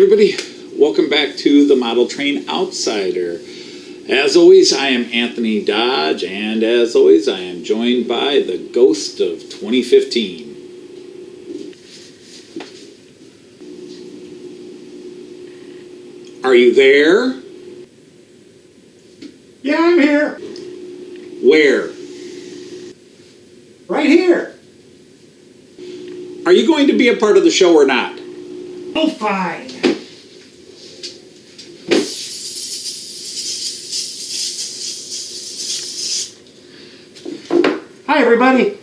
everybody. Welcome back to the Model Train Outsider. As always, I am Anthony Dodge, and as always, I am joined by the ghost of 2015. Are you there? Yeah, I'm here. Where? Right here. Are you going to be a part of the show or not? Oh, fine. Hi, everybody.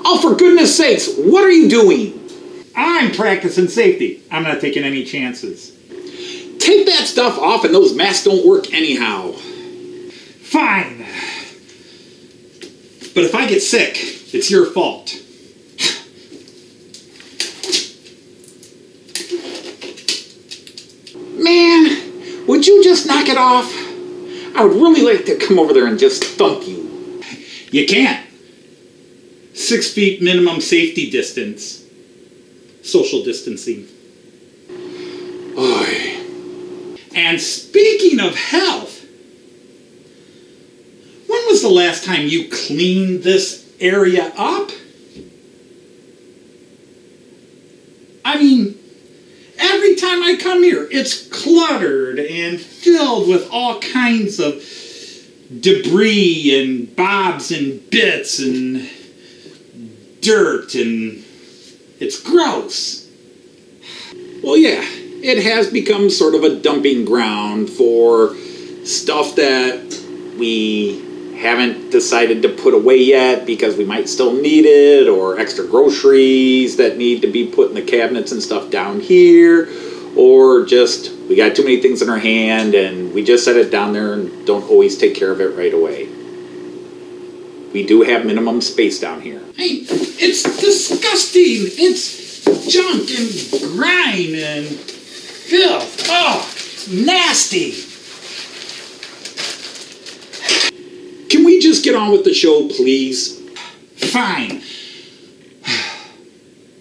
Oh, for goodness sakes, what are you doing? I'm practicing safety. I'm not taking any chances. Take that stuff off and those masks don't work anyhow. Fine. But if I get sick, it's your fault. Man, would you just knock it off? I would really like to come over there and just thump you. You can't. 6 feet minimum safety distance. Social distancing. Oy. And speaking of health, when was the last time you cleaned this area up? I mean, every time I come here, it's cluttered and filled with all kinds of debris and bobs and bits and dirt, and it's gross. Well, yeah, it has become sort of a dumping ground for stuff that we haven't decided to put away yet because we might still need it, or extra groceries that need to be put in the cabinets and stuff down here, or just we got too many things in our hand and we just set it down there and don't always take care of it right away. We do have minimum space down here. Hey, it's disgusting. It's junk and grime and filth. Oh, it's nasty. Can we just get on with the show, please? Fine.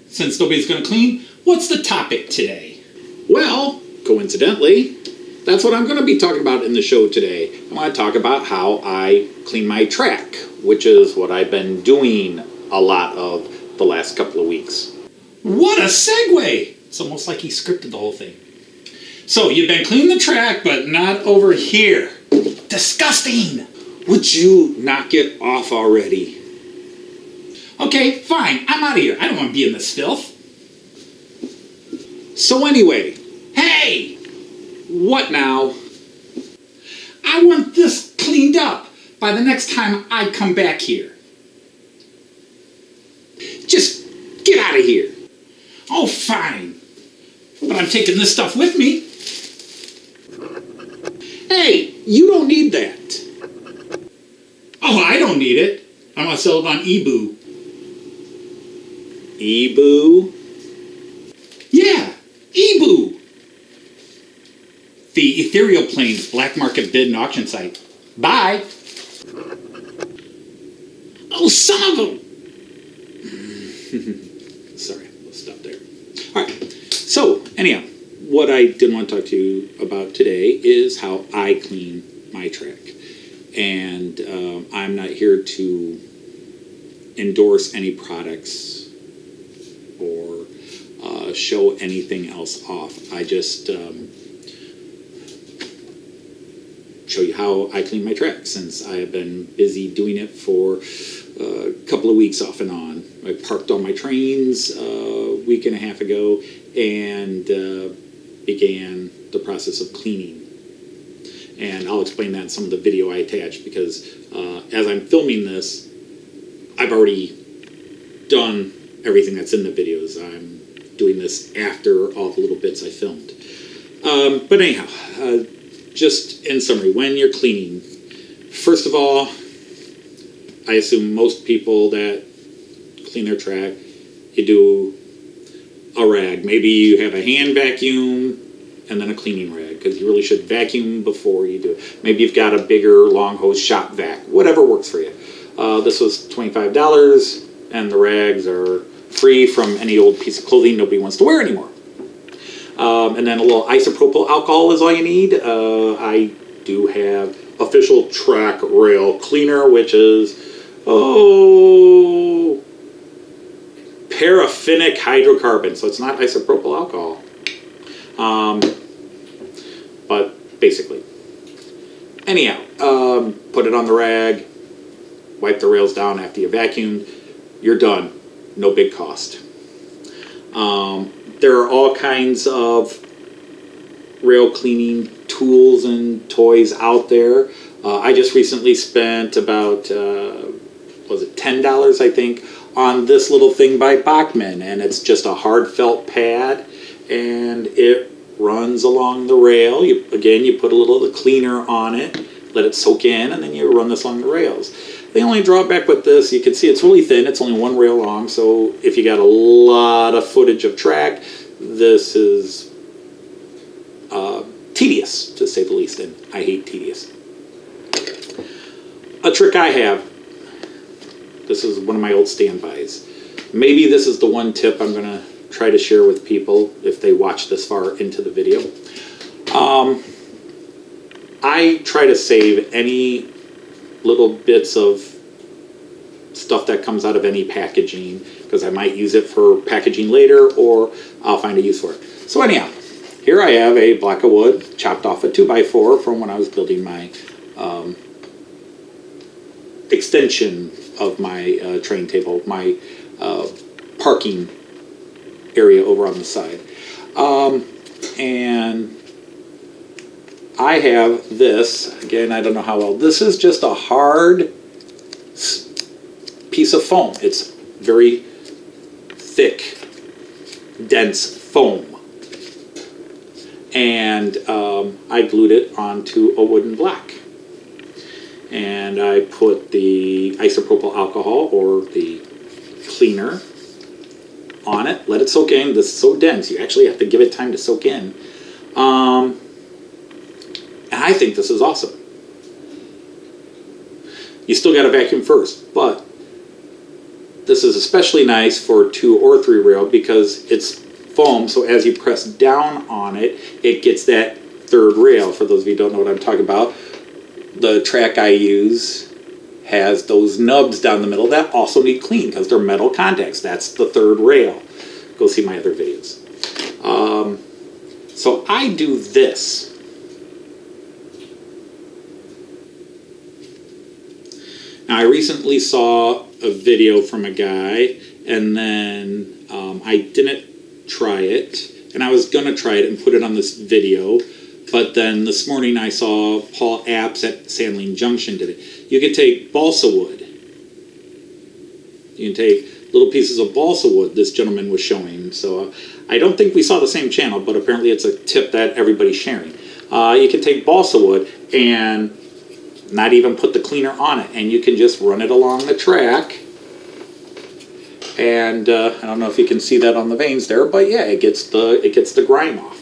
Since nobody's going to clean, what's the topic today? Well, coincidentally, that's what I'm going to be talking about in the show today. I want to talk about how I clean my track, which is what I've been doing a lot of the last couple of weeks. What a segue! It's almost like he scripted the whole thing. So, you've been cleaning the track, but not over here. Disgusting! Would you knock it off already? Okay, fine. I'm out of here. I don't want to be in this filth. So anyway, Hey! what now? I want this cleaned up by the next time I come back here. Just get out of here. Oh, fine. But I'm taking this stuff with me. Hey, you don't need that. Oh, I don't need it. I want to sell it on eBoo. Ebu? Yeah, eBoo. The ethereal planes black market bid and auction site. Bye. Oh, son of a... Sorry, we'll stop there. Alright, so anyhow, what I did want to talk to you about today is how I clean my track. And I'm not here to endorse any products or show anything else off. I just show you how I clean my track, since I have been busy doing it for a couple of weeks off and on. I parked all my trains a week and a half ago and began the process of cleaning. And I'll explain that in some of the video I attached, because as I'm filming this, I've already done everything that's in the videos. I'm doing this after all the little bits I filmed. But anyhow, just in summary, when you're cleaning, first of all, I assume most people that clean their track, you do a rag. Maybe you have a hand vacuum and then a cleaning rag, because you really should vacuum before you do it. Maybe you've got a bigger long hose shop vac, whatever works for you. This was $25, and the rags are free from any old piece of clothing nobody wants to wear anymore. And then a little isopropyl alcohol is all you need. I do have official track rail cleaner, which is, paraffinic hydrocarbon. So it's not isopropyl alcohol. But basically. Anyhow, put it on the rag, wipe the rails down after you vacuumed. You're done. No big cost. There are all kinds of rail cleaning tools and toys out there. I just recently spent about, $10, I think, on this little thing by Bachman, and it's just a hard felt pad, and it runs along the rail. You put a little of the cleaner on it, let it soak in, and then you run this along the rails. The only drawback with this, you can see it's really thin. It's only one rail long, so if you got a lot of footage of track, this is tedious, to say the least, and I hate tedious. A trick I have, this is one of my old standbys. Maybe this is the one tip I'm going to try to share with people if they watch this far into the video. I try to save any little bits of stuff that comes out of any packaging because I might use it for packaging later or I'll find a use for it. So anyhow, here I have a block of wood chopped off a 2x4 from when I was building my extension of my train table, my parking area over on the side. And I have this, again, I don't know how well, this is just a hard piece of foam. It's very thick, dense foam. And I glued it onto a wooden block. And I put the isopropyl alcohol or the cleaner on it, let it soak in. This is so dense, you actually have to give it time to soak in. And I think this is awesome. You still got to vacuum first, but this is especially nice for 2 or 3 rail because it's foam, so as you press down on it, it gets that 3rd rail. For those of you who don't know what I'm talking about, the track I use has those nubs down the middle that also need clean because they're metal contacts. That's the 3rd rail. Go see my other videos. So I do this. Now I recently saw a video from a guy and then I didn't try it and I was going to try it and put it on this video. But then this morning I saw Paul Apps at Sandling Junction did it. You can take balsa wood. You can take little pieces of balsa wood this gentleman was showing. So I don't think we saw the same channel, but apparently it's a tip that everybody's sharing. You can take balsa wood and not even put the cleaner on it. And you can just run it along the track. And I don't know if you can see that on the veins there, but yeah, it gets the grime off.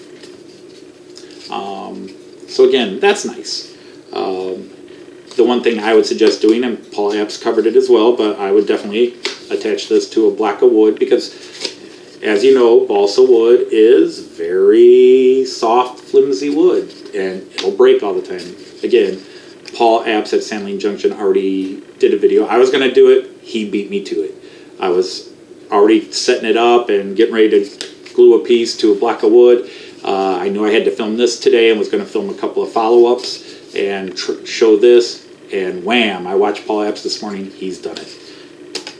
So again, that's nice. The one thing I would suggest doing, and Paul Apps covered it as well, but I would definitely attach this to a block of wood because, as you know, balsa wood is very soft, flimsy wood, and it'll break all the time. Again, Paul Apps at Sandling Junction already did a video. I was going to do it. He beat me to it. I was already setting it up and getting ready to glue a piece to a block of wood. I knew I had to film this today and was going to film a couple of follow-ups and show this, and wham, I watched Paul Apps this morning. He's done it.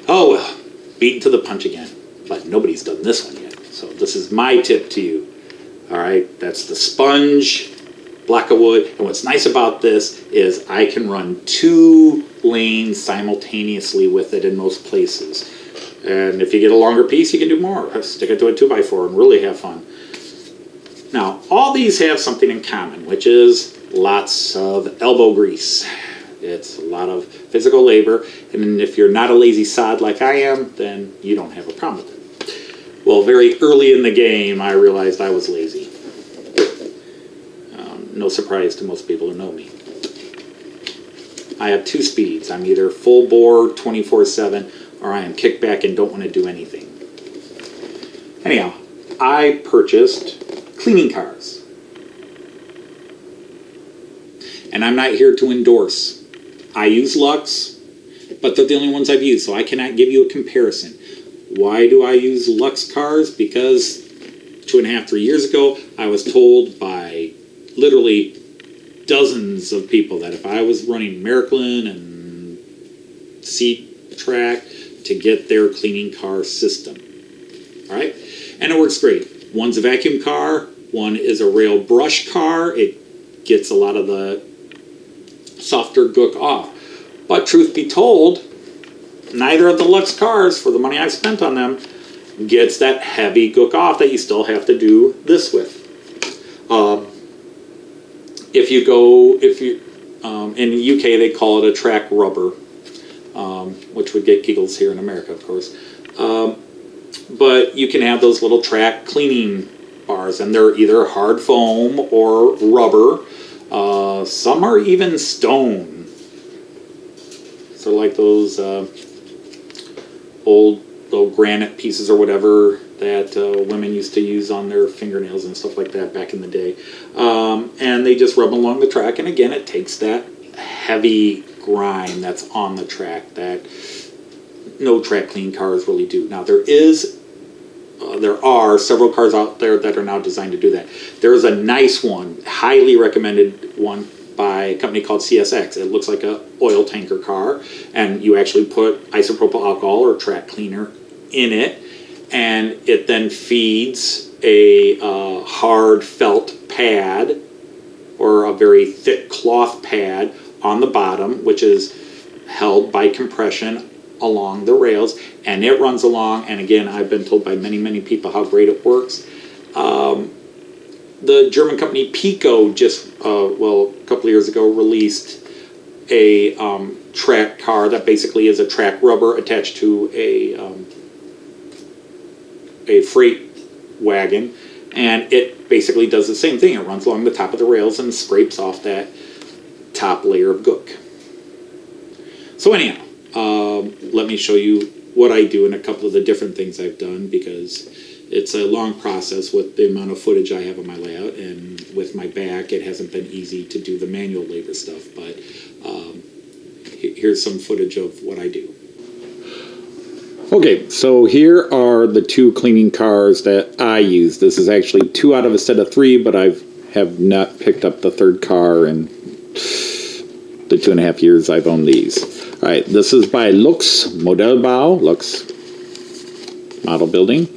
Oh, well, beaten to the punch again, but nobody's done this one yet. So this is my tip to you. All right, that's the sponge block of wood, and what's nice about this is I can run 2 lanes simultaneously with it in most places. And if you get a longer piece, you can do more. Stick it to a 2x4 and really have fun. Now, all these have something in common, which is lots of elbow grease. It's a lot of physical labor, and if you're not a lazy sod like I am, then you don't have a problem with it. Well, very early in the game, I realized I was lazy. No surprise to most people who know me. I have 2 speeds. I'm either full bore 24/7, or I am kick back and don't want to do anything. Anyhow, I purchased cleaning cars. And I'm not here to endorse. I use Lux, but they're the only ones I've used, so I cannot give you a comparison. Why do I use Lux cars? Because 2.5, 3 years ago, I was told by literally dozens of people that if I was running Miraklin and C-Track to get their cleaning car system. All right? And it works great. One's a vacuum car, one is a rail brush car. It gets a lot of the softer gook off. But truth be told, neither of the Lux cars, for the money I've spent on them, gets that heavy gook off that you still have to do this with. In the UK they call it a track rubber, which would get giggles here in America, of course. But you can have those little track cleaning bars, and they're either hard foam or rubber. Some are even stone. So like those old granite pieces or whatever that women used to use on their fingernails and stuff like that back in the day. And they just rub along the track, and again, it takes that heavy grime that's on the track that no track clean cars really do. Now there are several cars out there that are now designed to do that. There's a nice one, highly recommended one by a company called CSX. It looks like a oil tanker car, and you actually put isopropyl alcohol or track cleaner in it, and it then feeds a hard felt pad or a very thick cloth pad on the bottom, which is held by compression along the rails, and it runs along. And again, I've been told by many people how great it works. The German company Pico just a couple of years ago released a track car that basically is a track rubber attached to a freight wagon, and it basically does the same thing. It runs along the top of the rails and scrapes off that top layer of gook. So anyhow, let me show you what I do and a couple of the different things I've done, because it's a long process with the amount of footage I have on my layout, and with my back it hasn't been easy to do the manual labor stuff, but here's some footage of what I do. Okay, so here are the two cleaning cars that I use. This is actually 2 out of a set of 3, but I have not picked up the third car in the 2.5 years I've owned these. All right, this is by Lux Modellbau, Lux Model Building.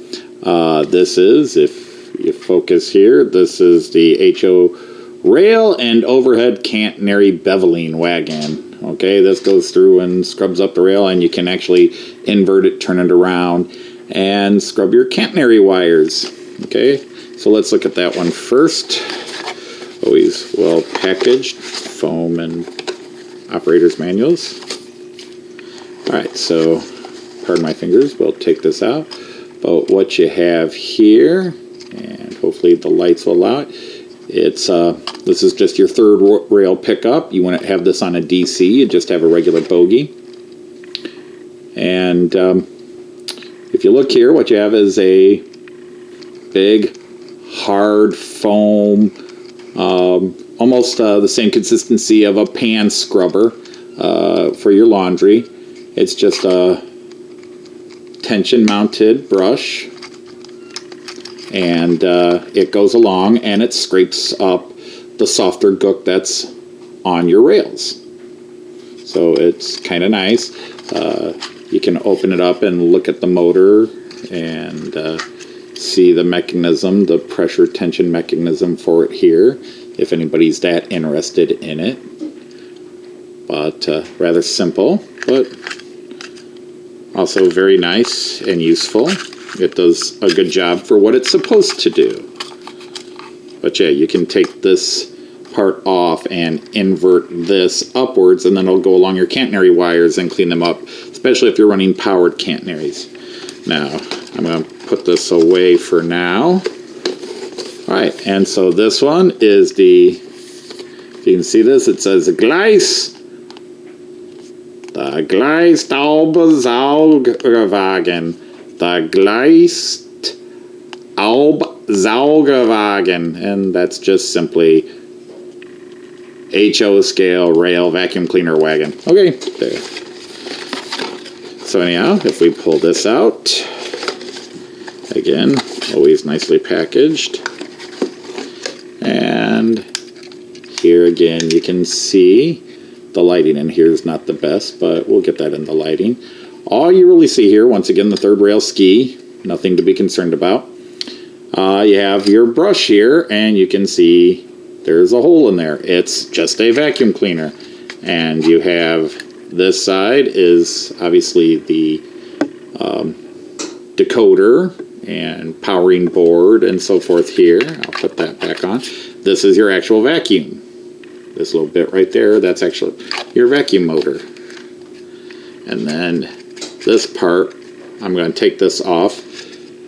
This is, if you focus here, this is the HO rail and overhead catenary beveling wagon. Okay, this goes through and scrubs up the rail, and you can actually invert it, turn it around, and scrub your catenary wires. Okay, so let's look at that one first. Always well packaged, foam and operator's manuals. Alright, so pardon my fingers, we'll take this out. But what you have here, and hopefully the lights will allow it, it's this is just your third rail pickup. You want to have this on a DC, you just have a regular bogie. And if you look here, what you have is a big hard foam, almost the same consistency of a pan scrubber for your laundry. It's just a tension mounted brush, and it goes along and it scrapes up the softer gook that's on your rails. So it's kind of nice. You can open it up and look at the motor and see the mechanism, the pressure tension mechanism for it here, if anybody's that interested in it. But rather simple, but also very nice and useful. It does a good job for what it's supposed to do. But yeah, you can take this part off and invert this upwards, and then it'll go along your catenary wires and clean them up, especially if you're running powered catenaries. Now, I'm going to put this away for now. Alright, and so this one is the, if you can see this, it says c-gleis. The Gleisstaubsaugerwagen. The Gleisstaubsaugerwagen. Zaugwagen, and that's just simply HO scale rail vacuum cleaner wagon. Okay, there. So anyhow, if we pull this out, again, always nicely packaged. And here again, you can see the lighting in here is not the best, but we'll get that in the lighting. All you really see here, once again, the third rail ski, nothing to be concerned about. You have your brush here, and you can see there's a hole in there. It's just a vacuum cleaner. And you have this side is obviously the decoder and powering board and so forth here. I'll put that back on. This is your actual vacuum. This little bit right there, that's actually your vacuum motor. And then this part, I'm going to take this off,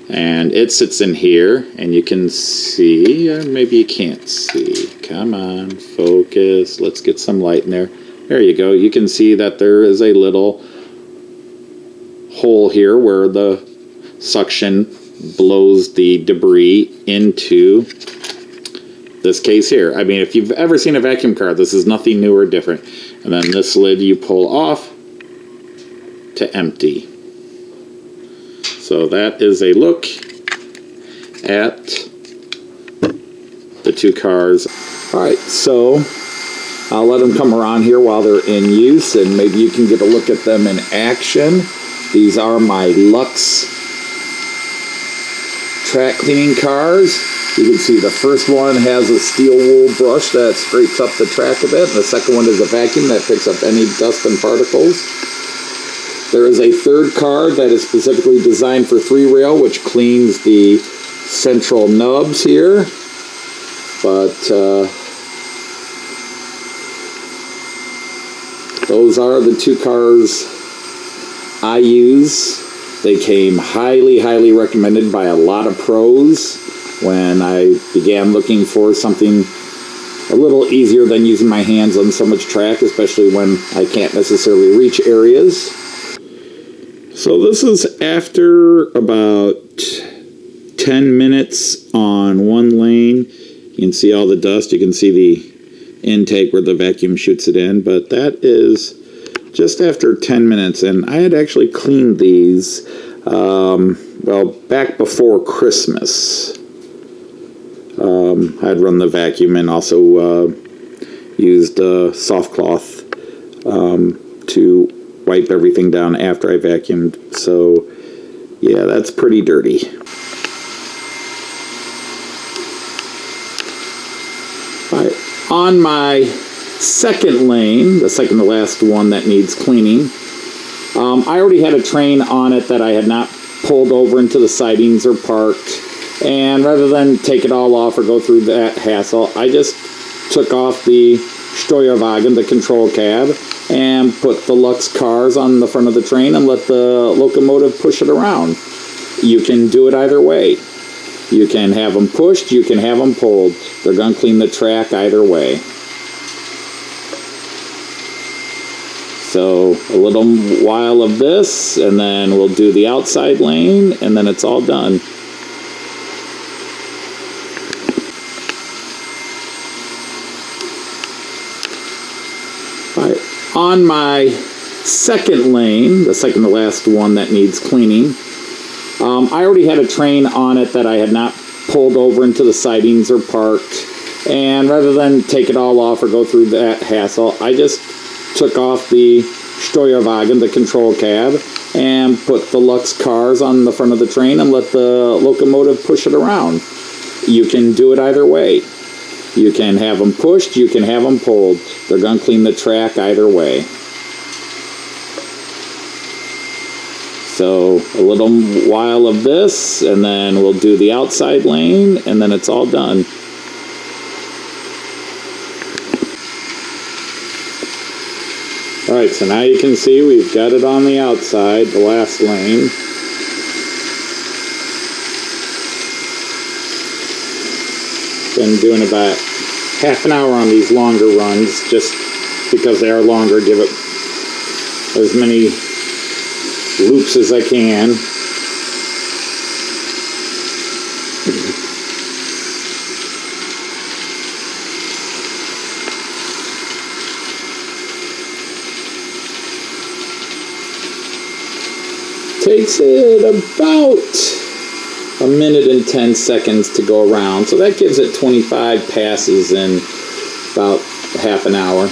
and it sits in here, and you can see, or maybe you can't see. Come on, focus. Let's get some light in there. There you go. You can see that there is a little hole here where the suction blows the debris into this case here. I mean, if you've ever seen a vacuum car, this is nothing new or different. And then this lid you pull off to empty. So that is a look at the two cars. All right, so I'll let them come around here while they're in use, and maybe you can get a look at them in action. These are my Lux track cleaning cars. You can see the first one has a steel wool brush that scrapes up the track a bit. The second one is a vacuum that picks up any dust and particles. There is a third car that is specifically designed for 3-rail, which cleans the central nubs here. But those are the two cars I use. They came highly, highly recommended by a lot of pros when I began looking for something a little easier than using my hands on so much track, especially when I can't necessarily reach areas. So this is after about 10 minutes on one lane. You can see all the dust. You can see the intake where the vacuum shoots it in, but that is just after 10 minutes. And I had actually cleaned these, back before Christmas. I'd run the vacuum and also used soft cloth to wipe everything down after I vacuumed. So yeah, that's pretty dirty. All right. On my second lane, the second to last one that needs cleaning, I already had a train on it that I had not pulled over into the sidings or parked. And rather than take it all off or go through that hassle, I just took off the Steuerwagen, the control cab, and put the Lux cars on the front of the train and let the locomotive push it around. You can do it either way. You can have them pushed, you can have them pulled. They're going to clean the track either way. So a little while of this, and then we'll do the outside lane, and then it's all done. On my second lane, the second to last one that needs cleaning, I already had a train on it that I had not pulled over into the sidings or parked. And rather than take it all off or go through that hassle, I just took off the Steuerwagen, the control cab, and put the Lux cars on the front of the train and let the locomotive push it around. You can do it either way. You can have them pushed, you can have them pulled. They're going to clean the track either way. So a little while of this, and then we'll do the outside lane, and then it's all done. All right, so now you can see we've got it on the outside, the last lane. Been doing about half an hour on these longer runs, just because they are longer, give it as many loops as I can. takes it about a minute and 10 seconds to go around. So that gives it 25 passes in about half an hour.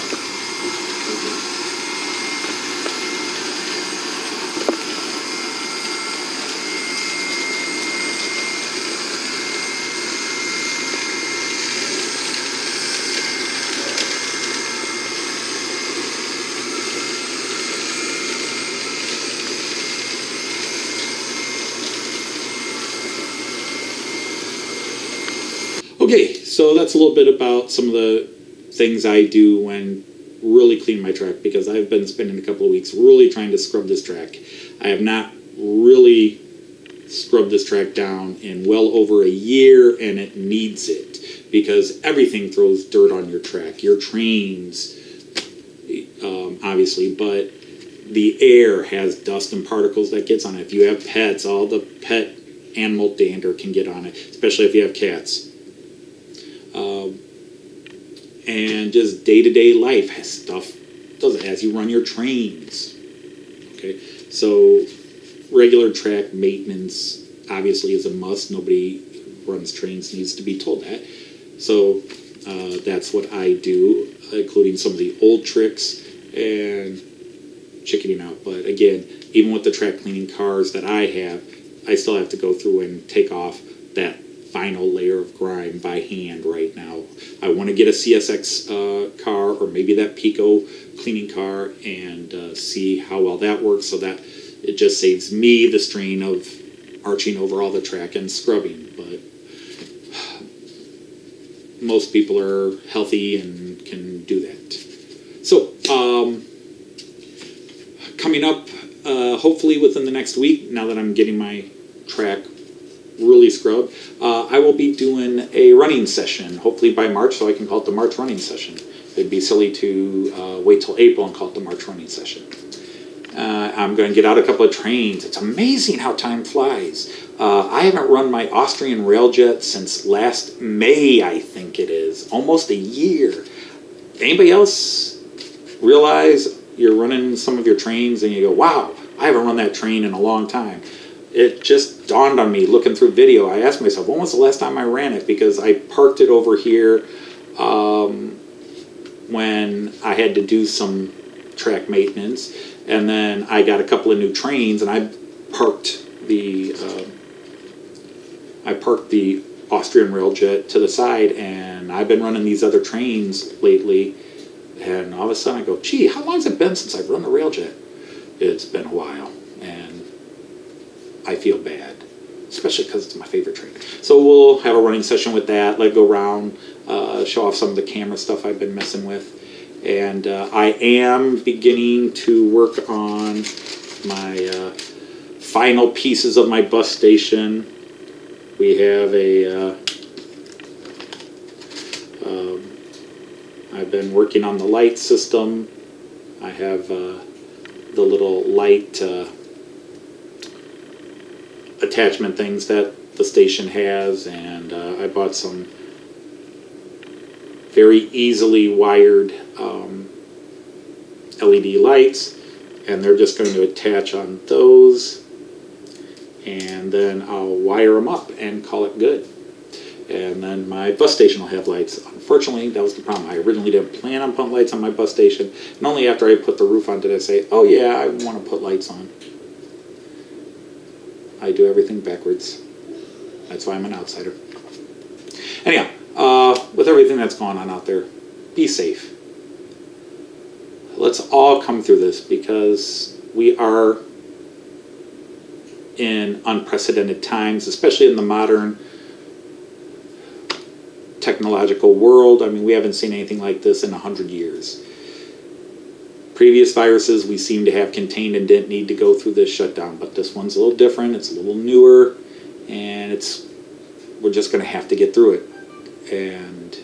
Okay, so that's a little bit about some of the things I do when really clean my track, because I've been spending a couple of weeks really trying to scrub this track. I have not really scrubbed this track down in well over a year, and it needs it, because everything throws dirt on your track. Your trains, obviously, but the air has dust and particles that gets on it. If you have pets, all the pet animal dander can get on it, especially if you have cats. And just day-to-day life has stuff does it as you run your trains. Okay, so regular track maintenance obviously is a must. Nobody who runs trains needs to be told that. So that's what I do, including some of the old tricks and chickening out. But again, even with the track cleaning cars that I have, I still have to go through and take off that final layer of grime by hand right now. I want to get a CSX car, or maybe that Pico cleaning car, and see how well that works, so that it just saves me the strain of arching over all the track and scrubbing. But most people are healthy and can do that. So coming up, hopefully within the next week, now that I'm getting my track really scrubbed, I will be doing a running session, hopefully by March, so I can call it the March running session. It'd be silly to wait till April and call it the March running session. I'm going to get out a couple of trains. It's amazing how time flies. I haven't run my Austrian Railjet since last May, I think it is. Almost a year. Anybody else realize you're running some of your trains and you go, wow, I haven't run that train in a long time? It just dawned on me looking through video. I asked myself, when was the last time I ran it? Because I parked it over here when I had to do some track maintenance, and then I got a couple of new trains, and I parked the Austrian Railjet to the side, and I've been running these other trains lately, and all of a sudden I go, gee, how long has it been since I've run a Railjet? It's been a while, and I feel bad, especially because it's my favorite train. So we'll have a running session with that, let go around, show off some of the camera stuff I've been messing with. And I am beginning to work on my final pieces of my bus station. We have I've been working on the light system. I have the little light attachment things that the station has, and I bought some very easily wired LED lights, and they're just going to attach on those, and then I'll wire them up and call it good. And then my bus station will have lights. Unfortunately, that was the problem. I originally didn't plan on putting lights on my bus station, and only after I put the roof on did I say, oh yeah, I want to put lights on. I do everything backwards. That's why I'm an outsider. Anyhow, with everything that's going on out there, be safe. Let's all come through this, because we are in unprecedented times, especially in the modern technological world. I mean, we haven't seen anything like this in 100 years. Previous viruses we seem to have contained and didn't need to go through this shutdown, but this one's a little different, it's a little newer, and we're just going to have to get through it. And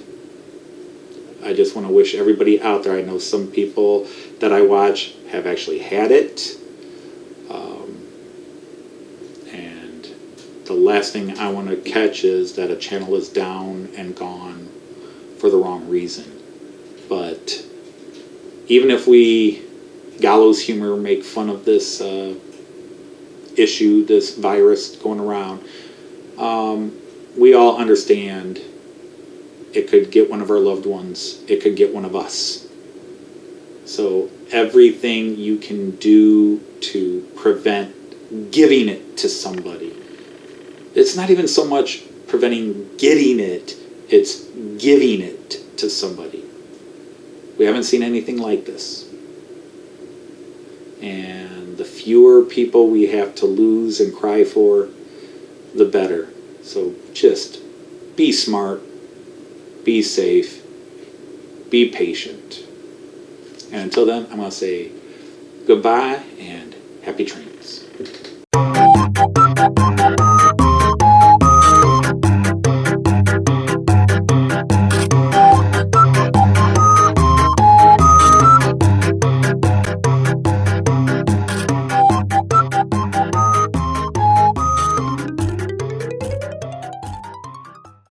I just want to wish everybody out there, I know some people that I watch have actually had it, and the last thing I want to catch is that a channel is down and gone for the wrong reason. But even if we gallows humor make fun of this issue, this virus going around, we all understand it could get one of our loved ones. It could get one of us. So everything you can do to prevent giving it to somebody. It's not even so much preventing getting it, it's giving it to somebody. We haven't seen anything like this. And the fewer people we have to lose and cry for, the better. So just be smart, be safe, be patient. And until then, I'm going to say goodbye and happy training.